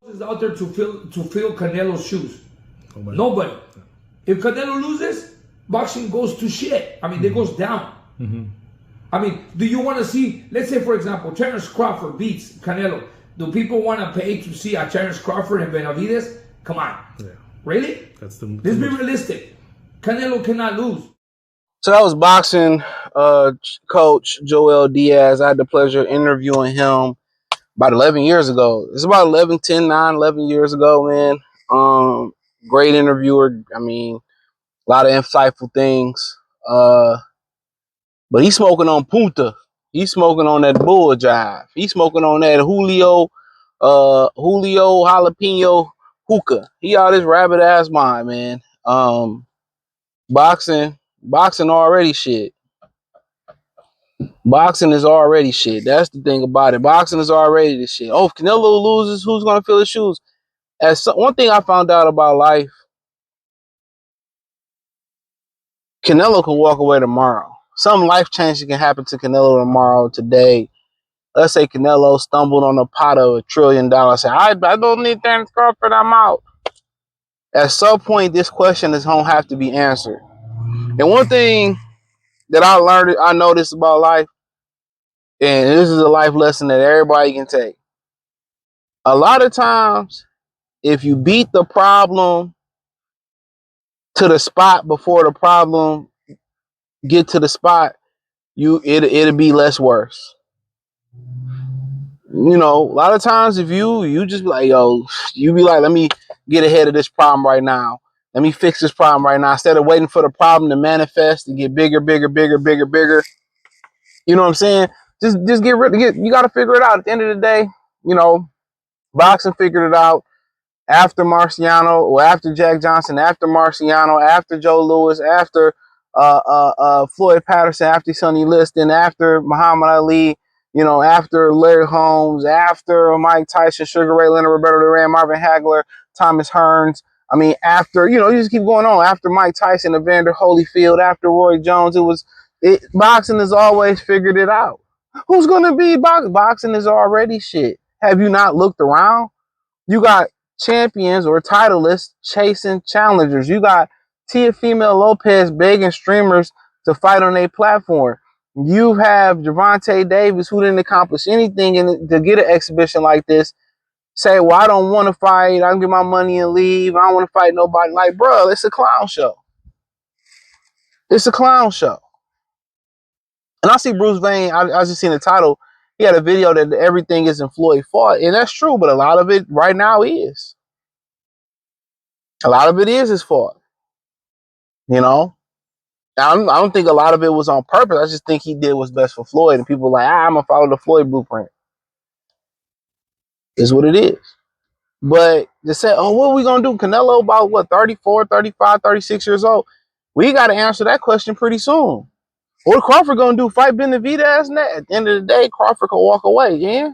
Is out there to fill Canelo's shoes? Nobody. If Canelo loses, boxing goes to shit. I mean, it goes down. I mean, do you want to see, let's say, for example, Terence Crawford beats Canelo. Do people want to pay to see a Terence Crawford and Benavides? Come on. Yeah. Really? Let's be realistic. Canelo cannot lose. So that was boxing coach Joel Díaz. I had the pleasure of interviewing him about 11 years ago. It's about 11 years ago, man. Great interviewer. I mean, a lot of insightful things. But he's smoking on punta. He's smoking on that bull jive. He's smoking on that Julio jalapeno hookah. He out his rabbit ass mind, man. Boxing already shit. Boxing is already shit. That's the thing about it. Boxing is already the shit. Oh, if Canelo loses, who's gonna fill his shoes? One thing I found out about life, Canelo can walk away tomorrow. Something life-changing can happen to Canelo tomorrow, today. Let's say Canelo stumbled on a pot of $1 trillion. Say, I don't need Terence Crawford, I'm out. At some point, this question is gonna have to be answered. And one thing that I noticed about life, and this is a life lesson that everybody can take. A lot of times, if you beat the problem to the spot before the problem get to the spot, it'll be less worse. You know, a lot of times if you just be like, yo, you be like, let me get ahead of this problem right now. Let me fix this problem right now. Instead of waiting for the problem to manifest and get bigger. You know what I'm saying? Just get rid of it. You got to figure it out. At the end of the day, you know, boxing figured it out after Marciano, or after Jack Johnson, after Marciano, after Joe Louis, after Floyd Patterson, after Sonny Liston, after Muhammad Ali, you know, after Larry Holmes, after Mike Tyson, Sugar Ray Leonard, Roberto Duran, Marvin Hagler, Thomas Hearns. I mean, after, you know, you just keep going on. After Mike Tyson, Evander Holyfield, after Roy Jones, boxing has always figured it out. Who's going to be boxing? Boxing is already shit. Have you not looked around? You got champions or titleists chasing challengers. You got Teofimo Lopez begging streamers to fight on their platform. You have Gervonta Davis, who didn't accomplish anything to get an exhibition like this, say, well, I don't want to fight. I can get my money and leave. I don't want to fight nobody. Like, bro, it's a clown show. It's a clown show. And I see Bruce Wayne, I just seen the title. He had a video that everything isn't Floyd fought. And that's true, but a lot of it right now is. A lot of it is his fault. You know? I don't think a lot of it was on purpose. I just think he did what's best for Floyd. And people are like, I'm going to follow the Floyd blueprint. Is what it is. But to say, oh, what are we going to do? Canelo about, what, 34, 35, 36 years old? We got to answer that question pretty soon. What Crawford going to do? Fight Benavidez? At the end of the day, Crawford can walk away, yeah?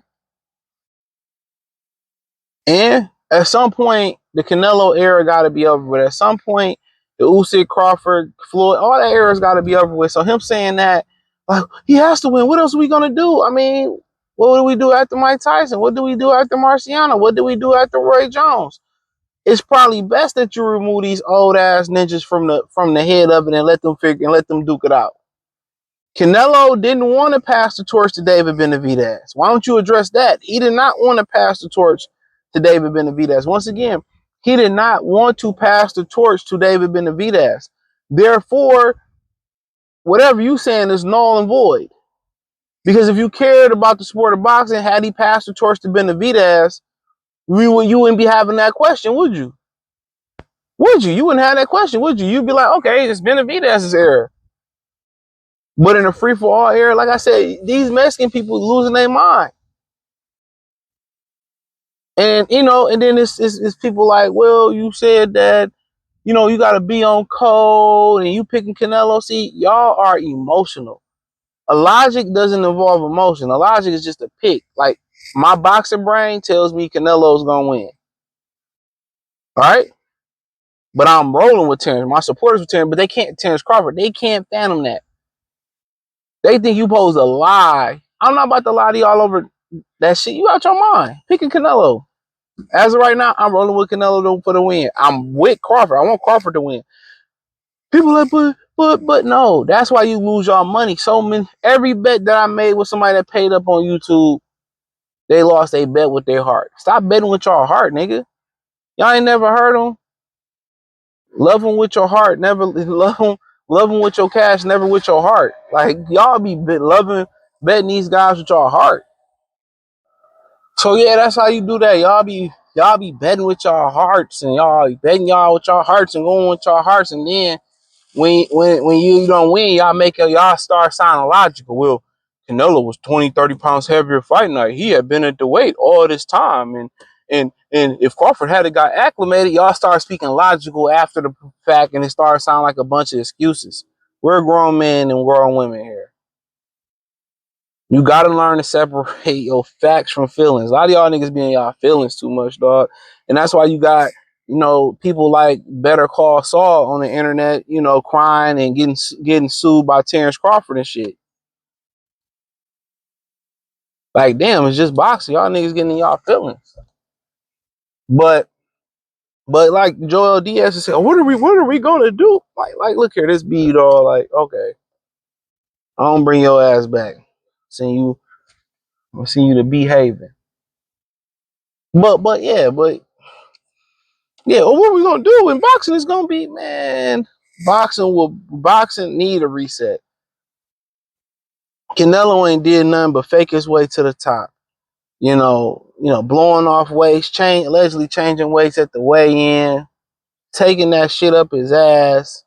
And at some point, the Canelo era got to be over with. At some point, the Usyk, Crawford, Floyd, all that era's got to be over with. So him saying that, like, he has to win. What else are we going to do? I mean, what do we do after Mike Tyson? What do we do after Marciano? What do we do after Roy Jones? It's probably best that you remove these old ass ninjas from the head of it and let them duke it out. Canelo didn't want to pass the torch to David Benavidez. Why don't you address that? He did not want to pass the torch to David Benavidez. Once again, he did not want to pass the torch to David Benavidez. Therefore, whatever you saying is null and void. Because if you cared about the sport of boxing, had he passed the torch to Benavidez, you wouldn't be having that question, would you? Would you? You wouldn't have that question, would you? You'd be like, okay, it's Benavidez's era. But in a free-for-all era, like I said, these Mexican people losing their mind. And, you know, and then it's people like, well, you said that, you know, you got to be on code and you picking Canelo. See, y'all are emotional. A logic doesn't involve emotion. A logic is just a pick. Like, my boxing brain tells me Canelo's going to win. All right? But I'm rolling with Terence. My supporters with Terence, but they can't. Terence Crawford, they can't fathom that. They think you supposed to lie. I'm not about to lie to you all over that shit. You out your mind. Picking Canelo. As of right now, I'm rolling with Canelo for the win. I'm with Crawford. I want Crawford to win. People like, but no. That's why you lose your money. So many. Every bet that I made with somebody that paid up on YouTube, they lost a bet with their heart. Stop betting with your heart, nigga. Y'all ain't never heard them. Love them with your heart. Never love them with your cash. Never with your heart. Like y'all be loving betting these guys with your heart. So yeah, that's how you do that. Y'all be betting with your hearts, and y'all betting y'all with your hearts and going with your hearts, and then when you don't win, y'all start sounding logical. Well, Canelo was 20, 30 pounds heavier fight night. He had been at the weight all this time, and if Crawford had got acclimated, y'all start speaking logical after the fact, and it started sounding like a bunch of excuses. We're grown men and grown women here. You gotta learn to separate your facts from feelings. A lot of y'all niggas be in y'all feelings too much, dog. And that's why you got, people like Better Call Saul on the internet, crying and getting sued by Terence Crawford and shit. Like, damn, it's just boxing. Y'all niggas getting in y'all feelings. But like Joel Díaz is saying, what are we gonna do? Like, look here, this beat all like, okay, I don't bring your ass back. I'm seeing you to behaving. But yeah, well, what are we gonna do in boxing? Is gonna be, man. Boxing need a reset. Canelo ain't did nothing but fake his way to the top. Blowing off weights, allegedly changing weights at the weigh-in, taking that shit up his ass.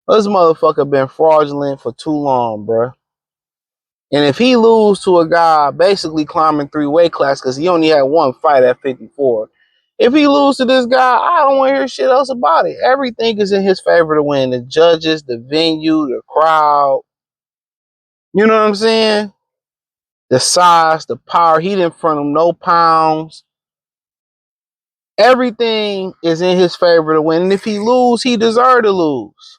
This motherfucker been fraudulent for too long, bruh. And if he lose to a guy basically climbing 3 weight classes, because he only had one fight at 54. If he lose to this guy, I don't want to hear shit else about it. Everything is in his favor to win. The judges, the venue, the crowd. You know what I'm saying? The size, the power. He didn't front him no pounds. Everything is in his favor to win. And if he lose, he deserved to lose.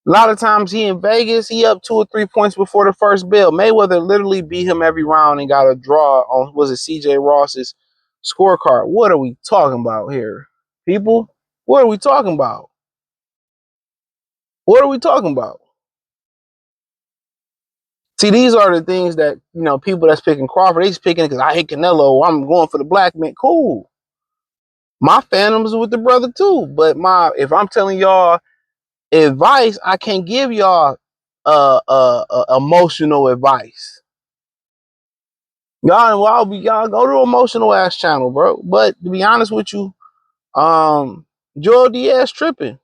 A lot of times he in Vegas, he up 2 or 3 points before the first bell. Mayweather literally beat him every round and got a draw on, was it CJ Ross's scorecard? What are we talking about here, people? What are we talking about? What are we talking about? See, these are the things that, people that's picking Crawford, they just picking it because I hate Canelo. I'm going for the black man. Cool. My fandom's with the brother too. But if I'm telling y'all advice, I can't give y'all emotional advice. Y'all go to emotional ass channel, bro. But to be honest with you, Joel Díaz tripping.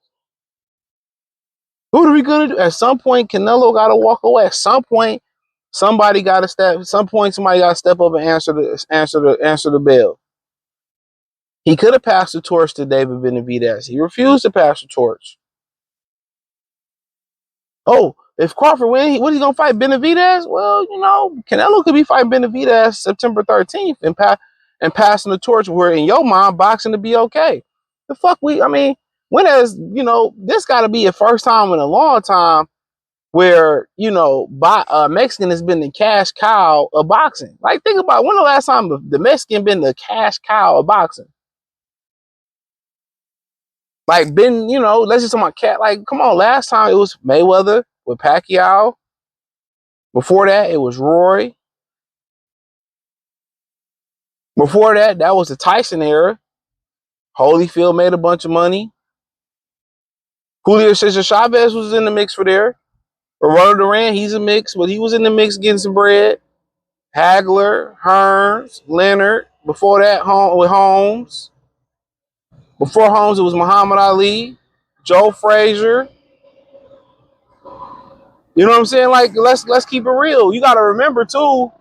What are we gonna do? At some point, Canelo gotta walk away. At some point, somebody gotta step. At some point, somebody gotta step up and answer the bell. He could have passed the torch to David Benavidez. He refused to pass the torch. Oh, if Crawford wins, what is he gonna fight Benavidez? Well, Canelo could be fighting Benavidez September 13th and passing the torch. Where in your mind, boxing to be okay. The fuck when has this got to be a first time in a long time where Mexican has been the cash cow of boxing. Like, think about when the last time the Mexican been the cash cow of boxing. Like, let's just talk about cat. Like, come on, last time it was Mayweather with Pacquiao. Before that, it was Roy. Before that, that was the Tyson era. Holyfield made a bunch of money. Julio Cesar Chavez was in the mix for there. Roberto Duran, he's a mix, but he was in the mix getting some bread. Hagler, Hearns, Leonard. Before that, with Holmes. Before Holmes, it was Muhammad Ali, Joe Frazier. You know what I'm saying? Like, let's keep it real. You got to remember too.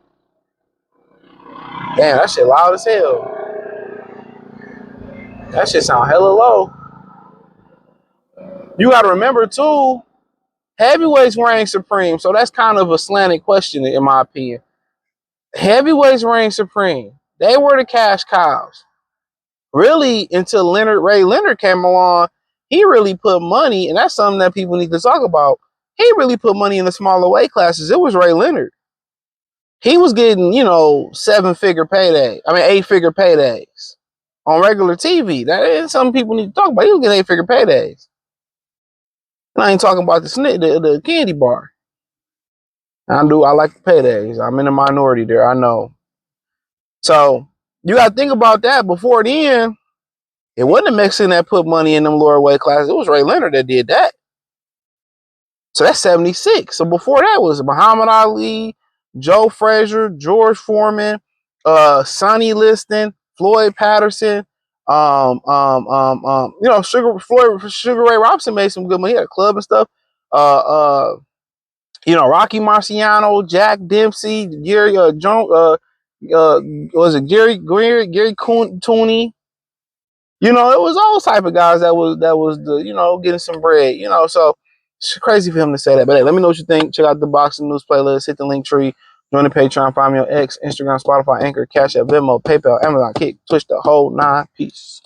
Damn, that shit loud as hell. That shit sound hella low. You got to remember too. Heavyweights reign supreme, so that's kind of a slanted question in my opinion. Heavyweights reign supreme. They were the cash cows. Really, until Ray Leonard came along, he really put money, and that's something that people need to talk about. He really put money in the smaller weight classes. It was Ray Leonard. He was getting, 7-figure payday. I mean, 8-figure paydays on regular TV. That is something people need to talk about. He was getting 8-figure paydays. And I ain't talking about the candy bar. I like the paydays. I'm in the minority there. I know. So you got to think about that. Before then, it wasn't a Mexican that put money in them lower weight classes. It was Ray Leonard that did that. So that's 76. So before that was Muhammad Ali, Joe Frazier, George Foreman, Sonny Liston, Floyd Patterson, Sugar Ray Robinson made some good money. He had a club and stuff. Rocky Marciano, Jack Dempsey, Gary was it Gary Tooney? It was all type of guys that was getting some bread. So it's crazy for him to say that. But hey, let me know what you think. Check out the Boxing News playlist. Hit the link tree. Join the Patreon. Find me on X, Instagram, Spotify, Anchor, Cash App, Venmo, PayPal, Amazon, Kick, Twitch, the whole 9. Peace.